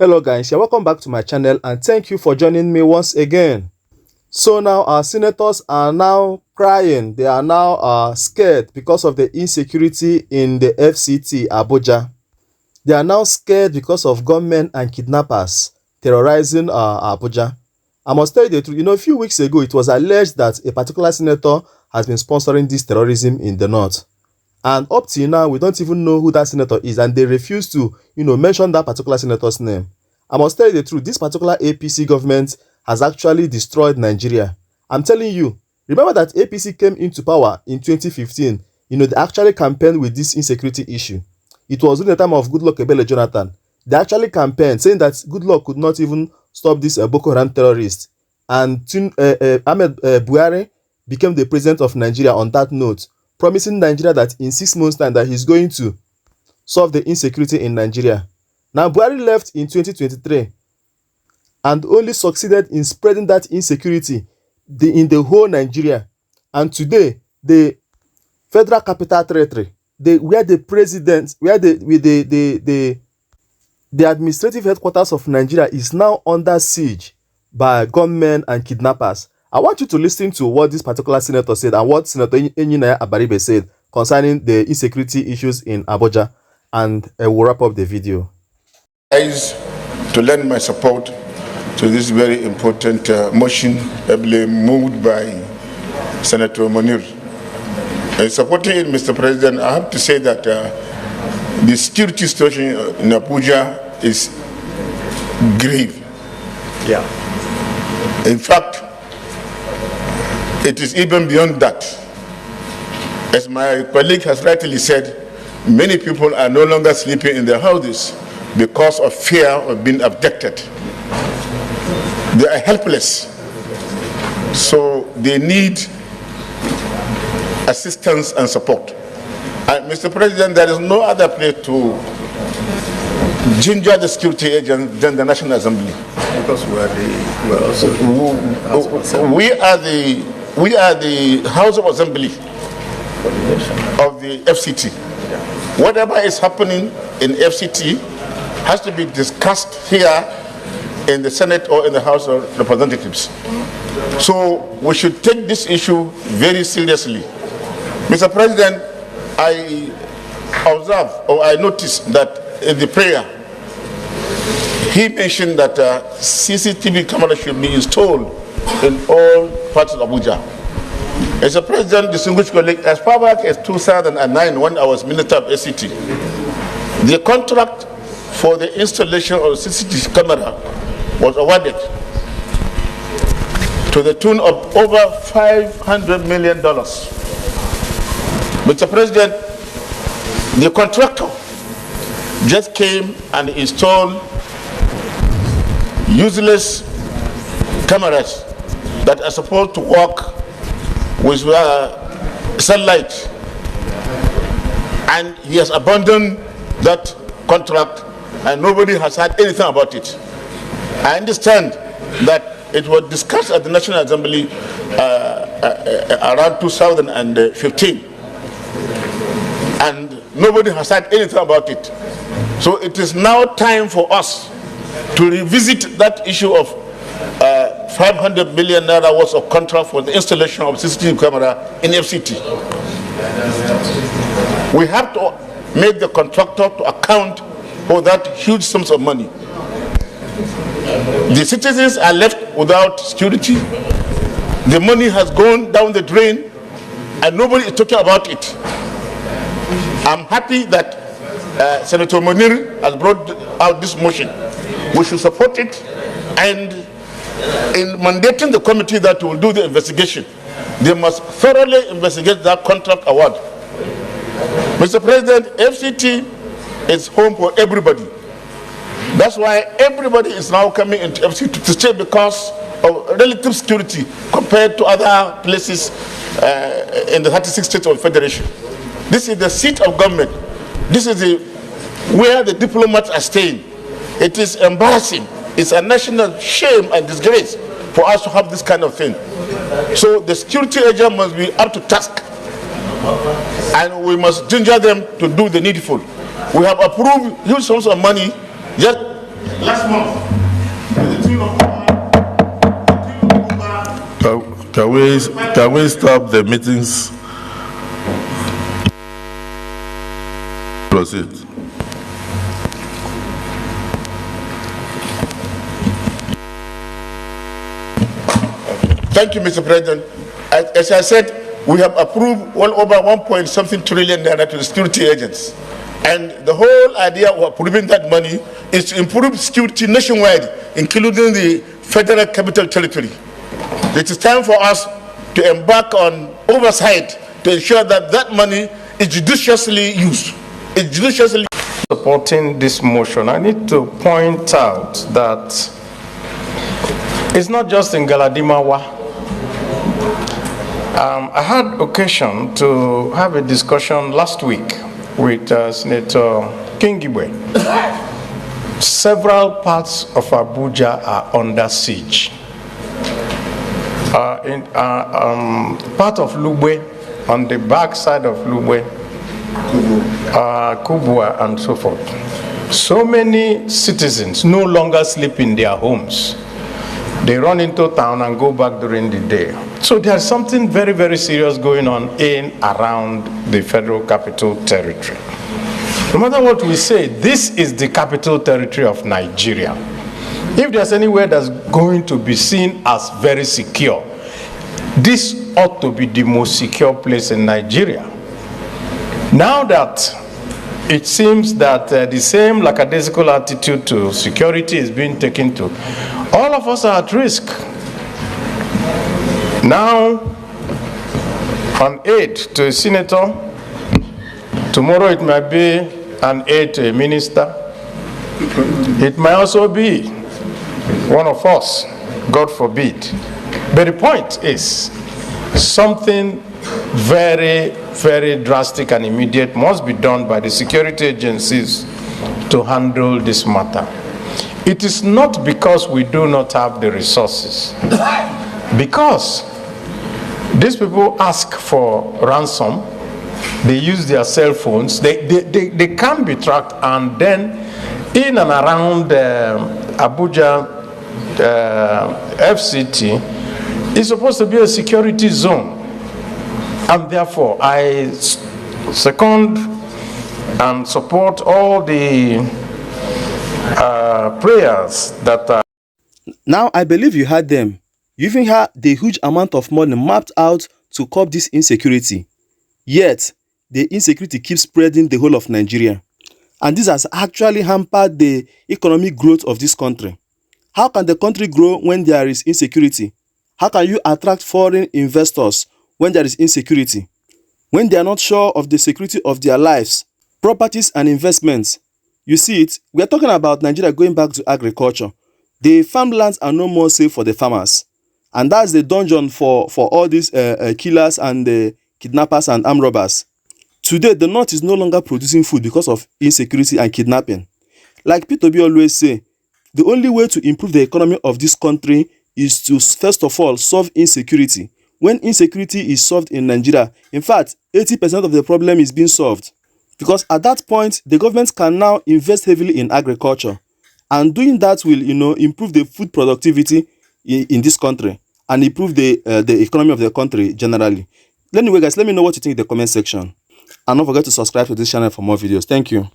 Hello guys, you're welcome back to my channel and thank you for joining me once again. So now our senators are now crying. They are now scared because of the insecurity in the FCT Abuja. They are now scared because of gunmen and kidnappers terrorizing Abuja. I must tell you the truth, a few weeks ago it was alleged that a particular senator has been sponsoring this terrorism in the north. And up till now, we don't even know who that senator is, and they refuse to, mention that particular senator's name. I must tell you the truth, this particular APC government has actually destroyed Nigeria. I'm telling you, remember that APC came into power in 2015. They actually campaigned with this insecurity issue. It was during the time of Goodluck Ebele Jonathan. They actually campaigned, saying that Goodluck could not even stop this Boko Haram terrorist. And Ahmed Buhari became the president of Nigeria on that note, promising Nigeria that in 6 months' time that he's going to solve the insecurity in Nigeria. Now, Buhari left in 2023 and only succeeded in spreading that insecurity in the whole Nigeria. And today, the Federal Capital Territory, where the administrative headquarters of Nigeria is now under siege by gunmen and kidnappers. I want you to listen to what this particular senator said and what Senator Enyinaya Abaribe said concerning the insecurity issues in Abuja, and we'll wrap up the video. To lend my support to this very important motion ably moved by Senator Munir. Supporting it, Mr. President, I have to say that the security situation in Abuja is grave. Yeah. In fact, it is even beyond that. As my colleague has rightly said, many people are no longer sleeping in their houses because of fear of being abducted. They are helpless. So they need assistance and support. And Mr. President, there is no other place to ginger the security agents than the National Assembly. Because we are the House of Assembly of the FCT. Whatever is happening in FCT has to be discussed here in the Senate or in the House of Representatives. So we should take this issue very seriously. Mr. President, I observe or I noticed that in the prayer, he mentioned that CCTV cameras should be installed in all parts of Abuja. As a president, distinguished colleague, as far back as 2009, when I was Minister of FCT, the contract for the installation of CCTV camera was awarded to the tune of over $500 million. Mr. President, the contractor just came and installed useless cameras that are supposed to work with sunlight, and he has abandoned that contract and nobody has heard anything about it. I understand that it was discussed at the National Assembly around 2015 and nobody has heard anything about it. So it is now time for us to revisit that issue of 500 million naira worth of contract for the installation of CCTV camera in FCT. We have to make the contractor to account for that huge sums of money. The citizens are left without security. The money has gone down the drain and nobody is talking about it. I'm happy that Senator Munir has brought out this motion. We should support it, and in mandating the committee that will do the investigation, they must thoroughly investigate that contract award. Mr. President, FCT is home for everybody. That's why everybody is now coming into FCT to stay because of relative security compared to other places in the 36 states of the Federation. This is the seat of government. This is where the diplomats are staying. It is embarrassing. It's a national shame and disgrace for us to have this kind of thing. So the security agent must be up to task, and we must ginger them to do the needful. We have approved huge sums of money just last month to the tune of Can we stop the meetings? Proceed. Thank you, Mr. President. As I said, we have approved well over 1.something trillion naira to the security agents. And the whole idea of approving that money is to improve security nationwide, including the Federal Capital Territory. It is time for us to embark on oversight to ensure that that money is judiciously used. Supporting this motion, I need to point out that it's not just in Galadimawa. I had occasion to have a discussion last week with Senator Kingibe. Several parts of Abuja are under siege. Part of Lugbe, on the back side of Lugbe, Kubwa and so forth. So many citizens no longer sleep in their homes. They run into town and go back during the day. So there's something very, very serious going on in around the Federal Capital Territory. No matter what we say, this is the capital territory of Nigeria. If there's anywhere that's going to be seen as very secure, this ought to be the most secure place in Nigeria. Now that it seems that the same lackadaisical attitude to security is being taken to, all of us are at risk. Now, an aide to a senator, tomorrow it might be an aide to a minister. It might also be one of us, God forbid. But the point is, something very, very drastic and immediate must be done by the security agencies to handle this matter. It is not because we do not have the resources, because these people ask for ransom, they use their cell phones, they can be tracked, and then in and around Abuja FCT is supposed to be a security zone. And therefore, I second and support all the prayers that are. Now, I believe you heard them. You even had the huge amount of money mapped out to curb this insecurity. Yet, the insecurity keeps spreading the whole of Nigeria. And this has actually hampered the economic growth of this country. How can the country grow when there is insecurity? How can you attract foreign investors when there is insecurity? When they are not sure of the security of their lives, properties and investments. You see it, we are talking about Nigeria going back to agriculture. The farmlands are no more safe for the farmers. And that's the dungeon for all these killers and the kidnappers and armed robbers. Today, the North is no longer producing food because of insecurity and kidnapping. Like P2B always say, the only way to improve the economy of this country is to, first of all, solve insecurity. When insecurity is solved in Nigeria, in fact, 80% of the problem is being solved. Because at that point, the government can now invest heavily in agriculture. And doing that will, improve the food productivity in this country and improve the economy of the country generally. Anyway, guys, let me know what you think in the comment section. And don't forget to subscribe to this channel for more videos. Thank you.